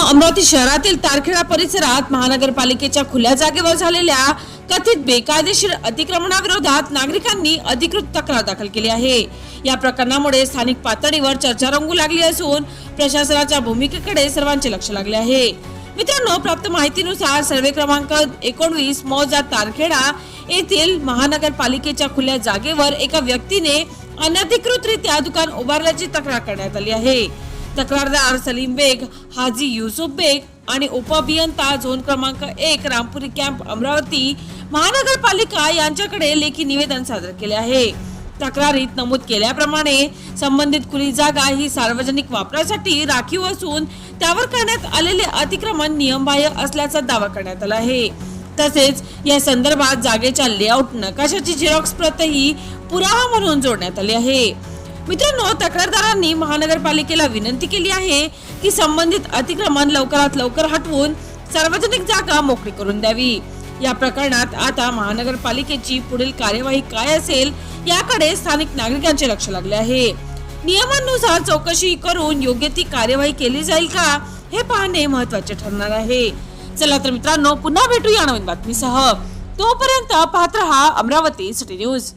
अमरावती शहरातील तारखेडा परिसरात महानगरपालिकेच्या खुल्या जागेवर झालेल्या कथित बेकायदेशीर अतिक्रमणाविरोधात नागरिकांनी अधिकृत तक्रार दाखल केली आहे। या प्रकरणामुळे स्थानिक पातळीवर चर्चा रंगू लागली असून प्रशासनाच्या भूमिकेकडे सर्वांचे लक्ष लागले आहे। मित्रांनो, प्राप्त माहितीनुसार सर्वे क्रमांक 19 मौजा तारखेडा येथील महानगरपालिकेच्या खुल्या जागेवर एका व्यक्तीने अनधिकृतरित्या दुकान उभारल्याची तक्रार करण्यात आली आहे। तक्रारदार सलीम बेग, हाजी युसुफ बेग आणि उपअभियंता झोन क्रमांक 1 रामपुरी कॅम्प अमरावती महानगरपालिका यांच्याकडे लेखी निवेदन सादर केले आहे। तक्रारीत नमूद केल्याप्रमाणे संबंधित खुली जागा ही सार्वजनिक वापरासाठी राखीव असून त्यावर करण्यात आलेले अतिक्रमण नियमबाह्य असल्याचा दावा करण्यात आला आहे। तसेच या संदर्भात जागेच्या लेआउट नकाशाची झेरॉक्स प्रतही पुरावा म्हणून जोडण्यात आली आहे। मित्रांनो, तक्रारदारांनी महानगरपालिकेला विनंती केली आहे की संबंधित अतिक्रमण लवकरात लवकर हटवून सार्वजनिक जागा मोकळी करून द्यावी। या प्रकरणात आता महानगरपालिकेची पुढील कार्यवाही काय असेल याकडे स्थानिक नागरिकांचे लक्ष लागले आहे। नियमानुसार चौकशी करून योग्य ती कार्यवाही केली जाईल का हे पाहणे महत्त्वाचे ठरणार आहे। चला तर मित्रांनो, पुन्हा भेटूया नवीन बातमीसह। तोपर्यंत पाहत रहा अमरावती सिटी न्यूज।